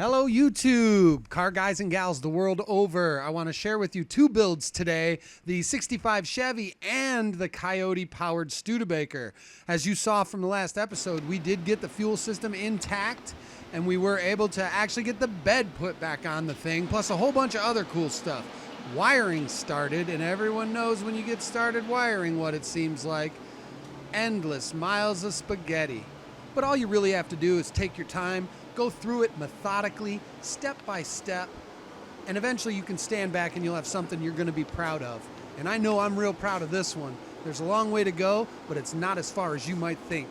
Hello YouTube, car guys and gals the world over. I want to share with you two builds today, the 65 Chevy and the Coyote powered Studebaker. As you saw from the last episode, we did get the fuel system intact and we were able to actually get the bed put back on the thing, plus a whole bunch of other cool stuff. Wiring started, and everyone knows when you get started wiring what it seems like. Endless miles of spaghetti. But all you really have to do is take your time, go through it methodically, step by step, and eventually you can stand back and you'll have something you're going to be proud of. And I know I'm real proud of this one. There's a long way to go, but it's not as far as you might think.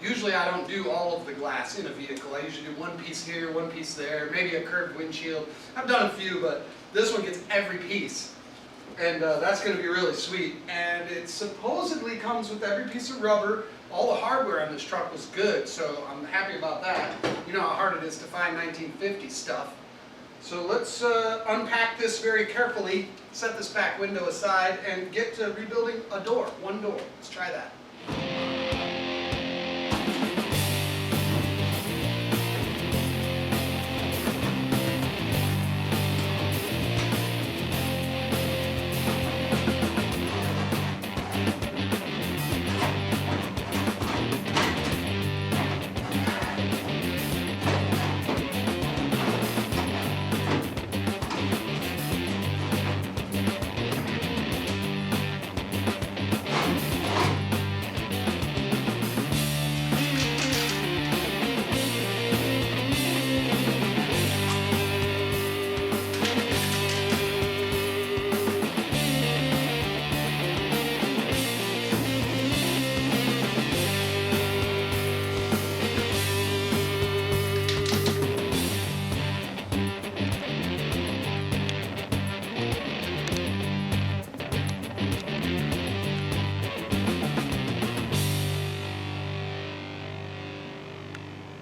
Usually I don't do all of the glass in a vehicle. I usually do one piece here, one piece there, maybe a curved windshield. I've done a few, but this one gets every piece. And that's going to be really sweet. And it supposedly comes with every piece of rubber. All the hardware on this truck was good, so I'm happy about that. You know how hard it is to find 1950s stuff. So let's unpack this very carefully, set this back window aside, and get to rebuilding a door, one door. Let's try that.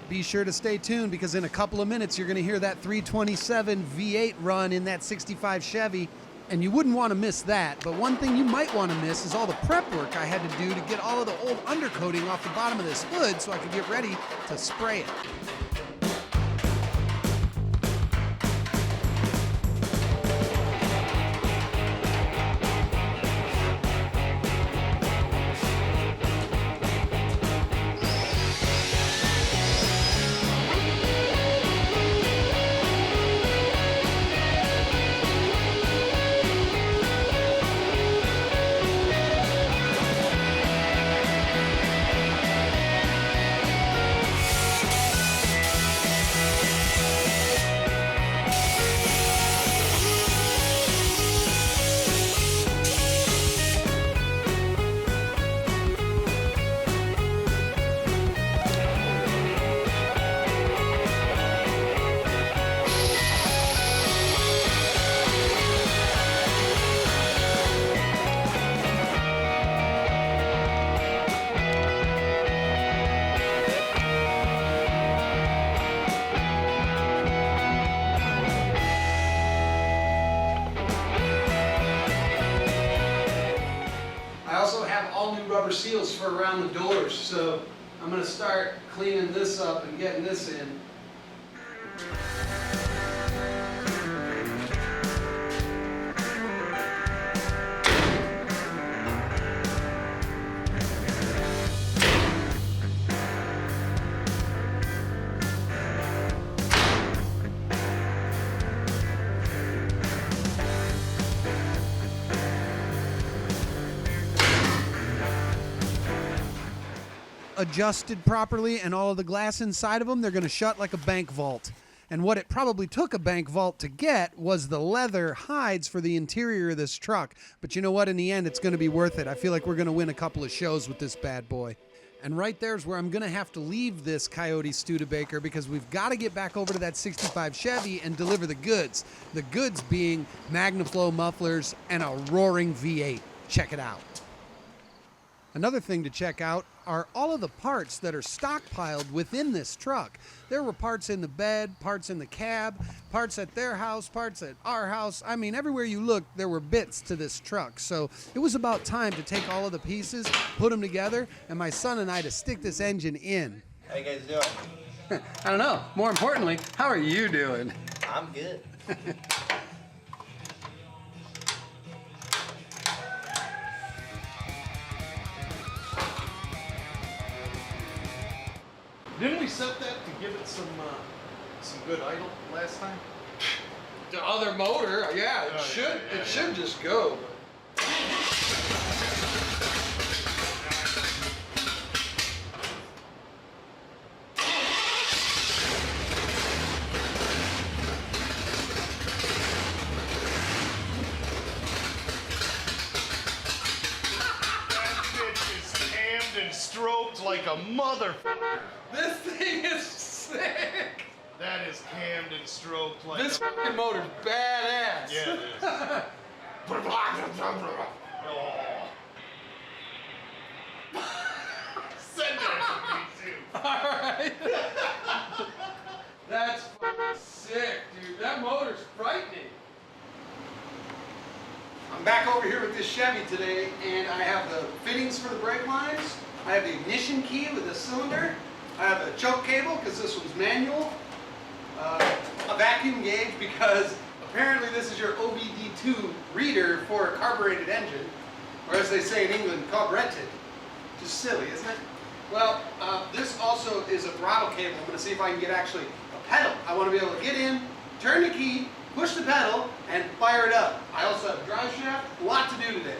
Be sure to stay tuned because in a couple of minutes you're going to hear that 327 V8 run in that 65 Chevy, and you wouldn't want to miss that. But one thing you might want to miss is all the prep work I had to do to get all of the old undercoating off the bottom of this hood so I could get ready to spray it. All new rubber seals for around the doors, so I'm going to start cleaning this up and getting this in. Adjusted properly and all of the glass inside of them, they're going to shut like a bank vault. And what it probably took a bank vault to get was the leather hides for the interior of this truck. But you know what? In the end, it's going to be worth it. I feel like we're going to win a couple of shows with this bad boy. And right there's where I'm going to have to leave this Coyote Studebaker because we've got to get back over to that 65 Chevy and deliver the goods. The goods being MagnaFlow mufflers and a roaring V8. Check it out. Another thing to check out are all of the parts that are stockpiled within this truck. There were parts in the bed, parts in the cab, parts at their house, parts at our house. I mean, everywhere you looked, there were bits to this truck. So it was about time to take all of the pieces, put them together, and my son and I to stick this engine in. How you guys doing? I don't know. More importantly, how are you doing? I'm good. Didn't we set that to give it some good idle last time? The other motor, yeah, it should just go. Stroked like a motherfucker. This thing is sick. That is cammed and stroked like This fucking motor's badass. Yeah, it is. Send that to me too. Alright. That's fucking sick, dude. That motor's frightening. I'm back over here with this Chevy today, and I have the fittings for the brake lines. I have the ignition key with the cylinder. I have a choke cable because this one's manual. A vacuum gauge because apparently this is your OBD2 reader for a carbureted engine, or as they say in England, carbureted. Just silly, isn't it? Well, this also is a throttle cable. I'm going to see if I can get actually a pedal. I want to be able to get in, turn the key, push the pedal, and fire it up. I also have a drive shaft. A lot to do today.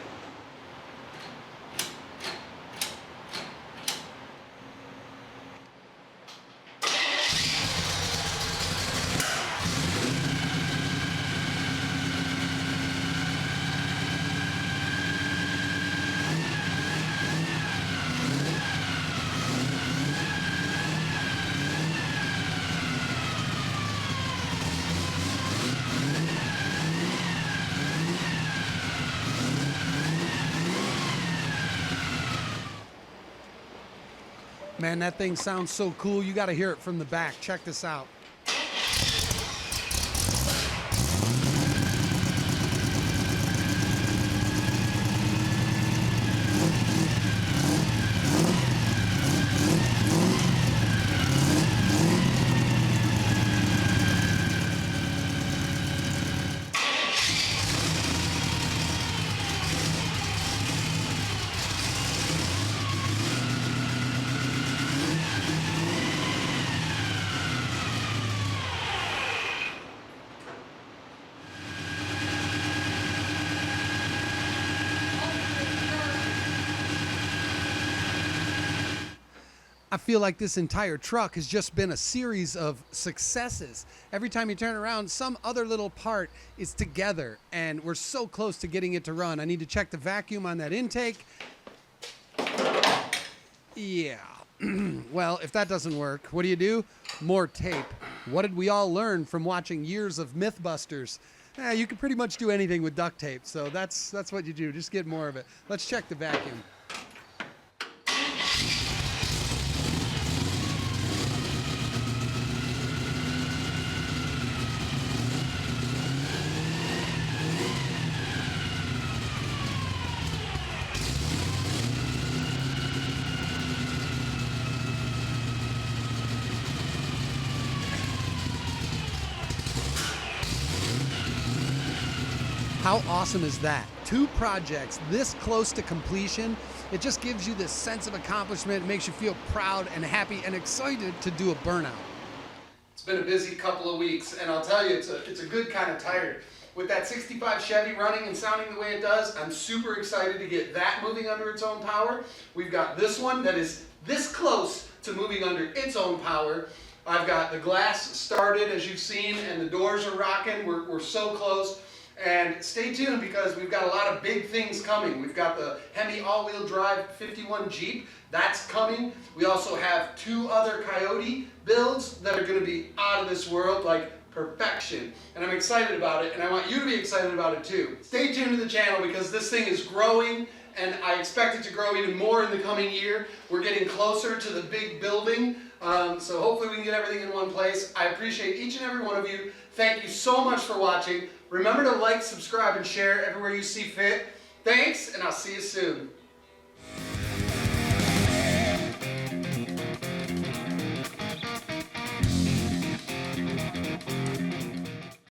Man, that thing sounds so cool. You got to hear it from the back. Check this out. I feel like this entire truck has just been a series of successes. Every time you turn around, some other little part is together, and we're so close to getting it to run. I need to check the vacuum on that intake. Yeah. Well, if that doesn't work, what do? More tape. What did we all learn from watching years of Mythbusters? You can pretty much do anything with duct tape, so that's what you do. Just get more of it. Let's check the vacuum. How awesome is that? 2 projects this close to completion. It just gives you this sense of accomplishment. It makes you feel proud and happy and excited to do a burnout. It's been a busy couple of weeks, and I'll tell you, it's a good kind of tired. With that 65 Chevy running and sounding the way it does, I'm super excited to get that moving under its own power. We've got this one that is this close to moving under its own power. I've got the glass started, as you've seen, and the doors are rocking. We're so close. And stay tuned because we've got a lot of big things coming. We've got the Hemi all-wheel drive 51 Jeep. That's coming. We also have 2 other Coyote builds that are going to be out of this world, like perfection. And I'm excited about it, and I want you to be excited about it too. Stay tuned to the channel because this thing is growing, and I expect it to grow even more in the coming year. We're getting closer to the big building, so hopefully we can get everything in one place. I appreciate each and every one of you. Thank you so much for watching. Remember to like, subscribe, and share everywhere you see fit. Thanks, and I'll see you soon.